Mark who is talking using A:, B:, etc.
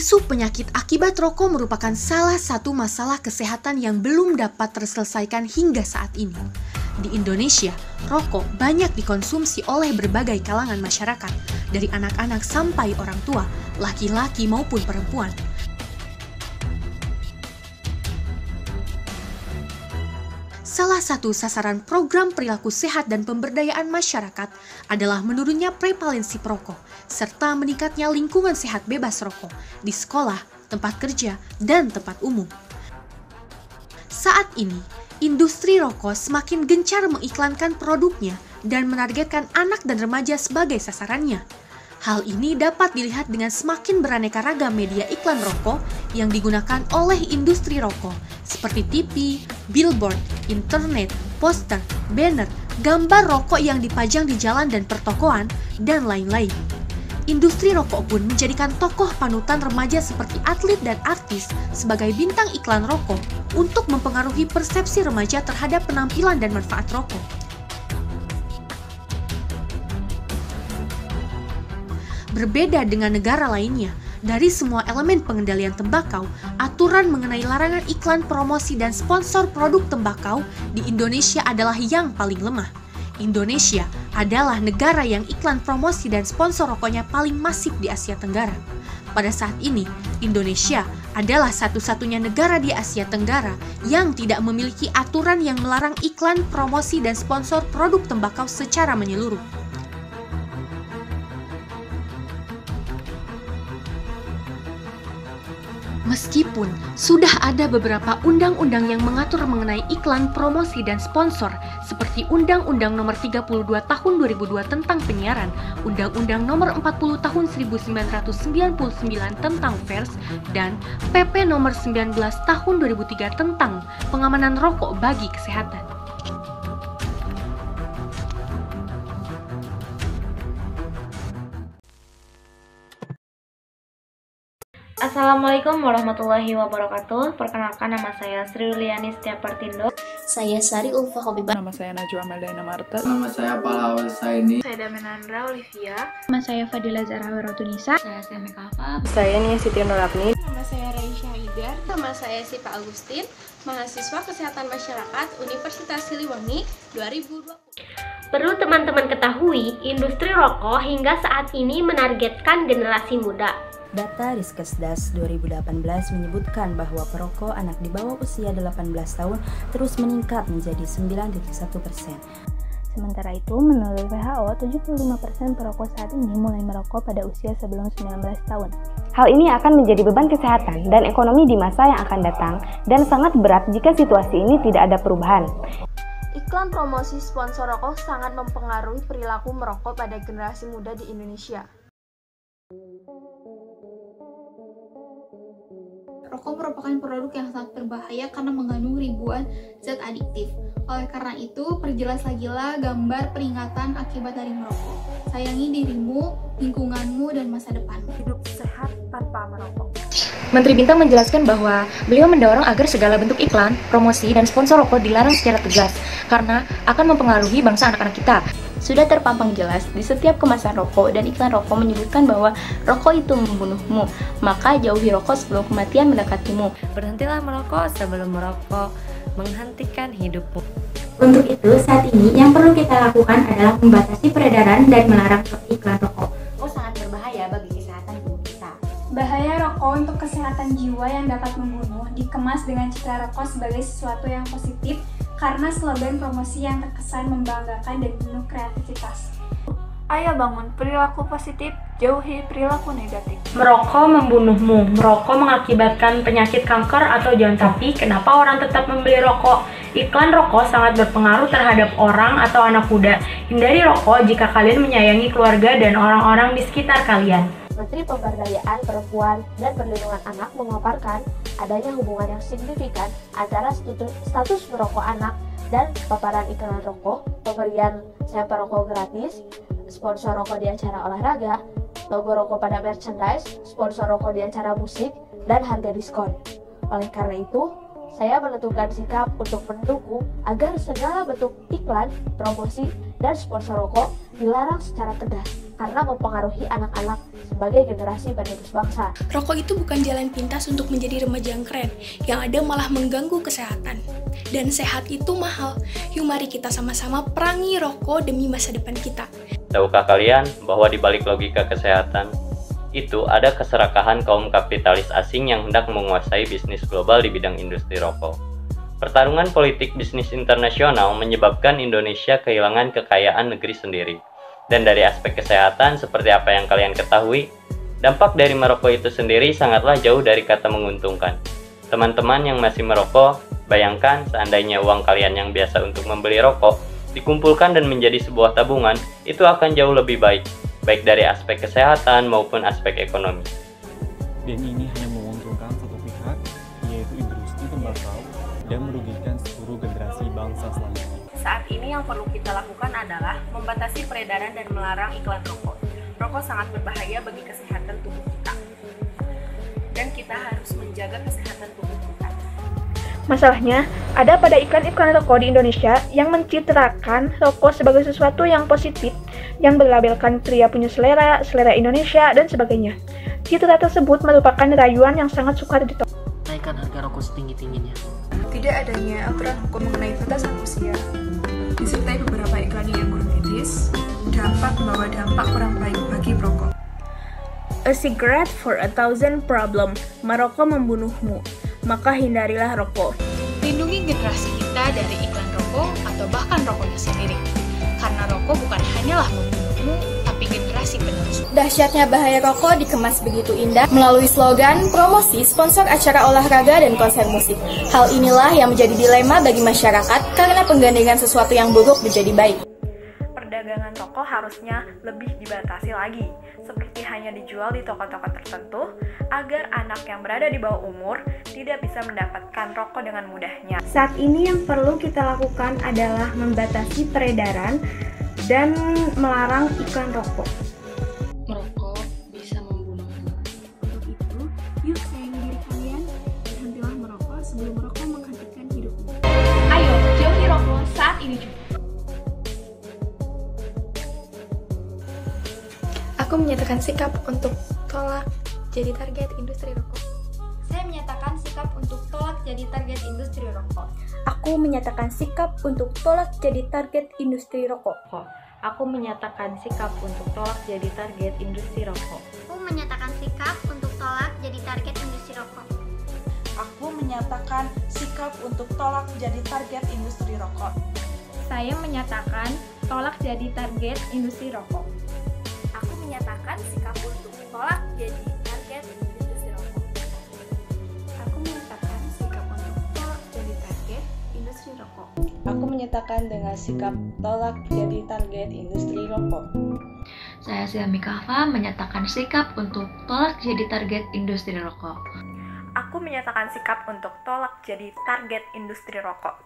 A: Isu penyakit akibat rokok merupakan salah satu masalah kesehatan yang belum dapat terselesaikan hingga saat ini. Di Indonesia, rokok banyak dikonsumsi oleh berbagai kalangan masyarakat, dari anak-anak sampai orang tua, laki-laki maupun perempuan. Salah satu sasaran program perilaku sehat dan pemberdayaan masyarakat adalah menurunnya prevalensi perokok, serta meningkatnya lingkungan sehat bebas rokok di sekolah, tempat kerja, dan tempat umum. Saat ini, industri rokok semakin gencar mengiklankan produknya dan menargetkan anak dan remaja sebagai sasarannya. Hal ini dapat dilihat dengan semakin beraneka ragam media iklan rokok yang digunakan oleh industri rokok, seperti TV, billboard, internet, poster, banner, gambar rokok yang dipajang di jalan dan pertokoan, dan lain-lain. Industri rokok pun menjadikan tokoh panutan remaja seperti atlet dan artis sebagai bintang iklan rokok untuk mempengaruhi persepsi remaja terhadap penampilan dan manfaat rokok. Berbeda dengan negara lainnya, dari semua elemen pengendalian tembakau, aturan mengenai larangan iklan, promosi, dan sponsor produk tembakau di Indonesia adalah yang paling lemah. Indonesia adalah negara yang iklan, promosi, dan sponsor rokoknya paling masif di Asia Tenggara. Pada saat ini, Indonesia adalah satu-satunya negara di Asia Tenggara yang tidak memiliki aturan yang melarang iklan, promosi, dan sponsor produk tembakau secara menyeluruh. Meskipun sudah ada beberapa undang-undang yang mengatur mengenai iklan, promosi, dan sponsor, seperti Undang-Undang Nomor 32 Tahun 2002 tentang penyiaran, Undang-Undang Nomor 40 Tahun 1999 tentang pers, dan PP Nomor 19 Tahun 2003 tentang pengamanan rokok bagi kesehatan.
B: Assalamualaikum warahmatullahi wabarakatuh. Perkenalkan, nama saya Sri Yuliani Setiapartindo.
C: Saya Sari Ulfa Hobibah.
D: Nama saya Najwa Ameldana Marta.
E: Nama saya Pahlawan Saini.
F: Saya Damenandra Olivia.
G: Nama saya Fadila Zahra Wirotunisa.
H: Saya Semi Kafa.
I: Saya Nia Siti Nurapni.
J: Nama saya Raisya Hidar. Nama saya Sipa Agustin, mahasiswa Kesehatan Masyarakat Universitas Siliwangi 2020.
B: Perlu teman-teman ketahui, industri rokok hingga saat ini menargetkan generasi muda.
K: Data Riskesdas 2018 menyebutkan bahwa perokok anak di bawah usia 18 tahun terus meningkat menjadi 9,1%.
G: Sementara itu, menurut WHO, 75% perokok saat ini mulai merokok pada usia sebelum 19 tahun.
I: Hal ini akan menjadi beban kesehatan dan ekonomi di masa yang akan datang dan sangat berat jika situasi ini tidak ada perubahan.
J: Iklan, promosi, sponsor rokok sangat mempengaruhi perilaku merokok pada generasi muda di Indonesia.
F: Rokok merupakan produk yang sangat berbahaya karena mengandung ribuan zat adiktif. Oleh karena itu, perjelas lagilah gambar peringatan akibat dari merokok. Sayangi dirimu, lingkunganmu, dan masa depanmu.
A: Hidup sehat tanpa merokok.
H: Menteri Bintang menjelaskan bahwa beliau mendorong agar segala bentuk iklan, promosi, dan sponsor rokok dilarang secara tegas karena akan mempengaruhi bangsa anak-anak kita.
G: Sudah terpampang jelas di setiap kemasan rokok dan iklan rokok menyebutkan bahwa rokok itu membunuhmu, maka jauhi rokok sebelum kematian mendekatimu.
L: Berhentilah merokok sebelum merokok menghentikan hidupmu.
M: Untuk itu, saat ini yang perlu kita lakukan adalah membatasi peredaran dan melarang iklan rokok.
N: Rokok sangat berbahaya bagi kesehatan tubuh kita.
O: Bahaya rokok untuk kesehatan jiwa yang dapat membunuh dikemas dengan citra rokok sebagai sesuatu yang positif karena slogan promosi yang terkesan membanggakan dan penuh kreativitas.
F: Ayo bangun perilaku positif, jauhi perilaku negatif.
B: Merokok membunuhmu. Merokok mengakibatkan penyakit kanker atau jantung. Tapi kenapa orang tetap membeli rokok? Iklan rokok sangat berpengaruh terhadap orang atau anak muda. Hindari rokok jika kalian menyayangi keluarga dan orang-orang di sekitar kalian.
P: Menteri Pemberdayaan Perempuan dan Perlindungan Anak memaparkan adanya hubungan yang signifikan antara status merokok anak dan paparan iklan rokok, pemberian sampel rokok gratis, sponsor rokok di acara olahraga, logo rokok pada merchandise, sponsor rokok di acara musik, dan harga diskon. Oleh karena itu, saya menentukan sikap untuk mendukung agar segala bentuk iklan, promosi, dan sponsor rokok dilarang secara tegas. karena mempengaruhi anak-anak sebagai generasi penerus bangsa.
Q: Rokok itu bukan jalan pintas untuk menjadi remaja yang keren, yang ada malah mengganggu kesehatan. Dan sehat itu mahal. Yuk mari kita sama-sama perangi rokok demi masa depan kita.
R: Tahukah kalian bahwa di balik logika kesehatan itu ada keserakahan kaum kapitalis asing yang hendak menguasai bisnis global di bidang industri rokok. Pertarungan politik bisnis internasional menyebabkan Indonesia kehilangan kekayaan negeri sendiri. Dan dari aspek kesehatan, seperti apa yang kalian ketahui, dampak dari merokok itu sendiri sangatlah jauh dari kata menguntungkan. Teman-teman yang masih merokok, bayangkan seandainya uang kalian yang biasa untuk membeli rokok dikumpulkan dan menjadi sebuah tabungan, itu akan jauh lebih baik dari aspek kesehatan maupun aspek ekonomi.
S: Dan ini hanya menguntungkan satu pihak, yaitu industri tembakau, dan merugikan seluruh generasi bangsa selanjutnya.
I: Saat ini yang perlu kita lakukan adalah membatasi peredaran dan melarang iklan rokok. Rokok sangat berbahaya bagi kesehatan tubuh kita. Dan kita harus menjaga kesehatan tubuh kita.
B: Masalahnya, ada pada iklan-iklan rokok di Indonesia yang mencitrakan rokok sebagai sesuatu yang positif, yang berlabelkan pria punya selera Indonesia, dan sebagainya. Citra tersebut merupakan rayuan yang sangat sukar ditolak.
T: Naikkan harga rokok setinggi-tingginya.
D: Tidak adanya aturan hukum mengenai batasan usia, disertai beberapa iklan yang kurang etis, dapat membawa dampak kurang baik bagi perokok.
B: A cigarette for 1,000 problem. Merokok membunuhmu. Maka hindarilah rokok.
F: Lindungi generasi kita dari iklan rokok atau bahkan rokoknya sendiri. Karena rokok bukan hanyalah membunuhmu, tapi generasi penerus.
O: Dahsyatnya bahaya rokok dikemas begitu indah melalui slogan, promosi, sponsor acara olahraga, dan konser musik. Hal inilah yang menjadi dilema bagi masyarakat karena penggandengan sesuatu yang buruk menjadi baik.
B: Perdagangan rokok harusnya lebih dibatasi lagi, seperti hanya dijual di toko-toko tertentu, agar anak yang berada di bawah umur tidak bisa mendapatkan rokok dengan mudahnya.
U: Saat ini yang perlu kita lakukan adalah membatasi peredaran dan melarang iklan rokok.
F: Merokok bisa membunuhmu. Untuk itu, yuk sayangi diri kalian, berhentilah merokok sebelum merokok menghentikan hidupmu.
O: Ayo, jauhi rokok saat ini juga.
Q: Aku menyatakan sikap untuk tolak jadi target industri rokok.
O: Saya menyatakan sikap untuk tolak jadi target industri rokok.
Q: Aku menyatakan sikap untuk tolak jadi target industri rokok.
B: Aku menyatakan sikap untuk tolak jadi target industri rokok.
V: Aku menyatakan sikap untuk tolak jadi target industri rokok.
W: Aku menyatakan sikap untuk tolak jadi target industri rokok.
O: Saya menyatakan tolak jadi target industri rokok.
I: Aku menyatakan sikap untuk tolak jadi target industri rokok.
O: Aku menyatakan sikap untuk tolak jadi target industri rokok.
X: Aku menyatakan dengan sikap tolak jadi target industri rokok.
Y: Saya Silmi Kahfa menyatakan sikap untuk tolak jadi target industri rokok.
B: Aku menyatakan sikap untuk tolak jadi target industri rokok.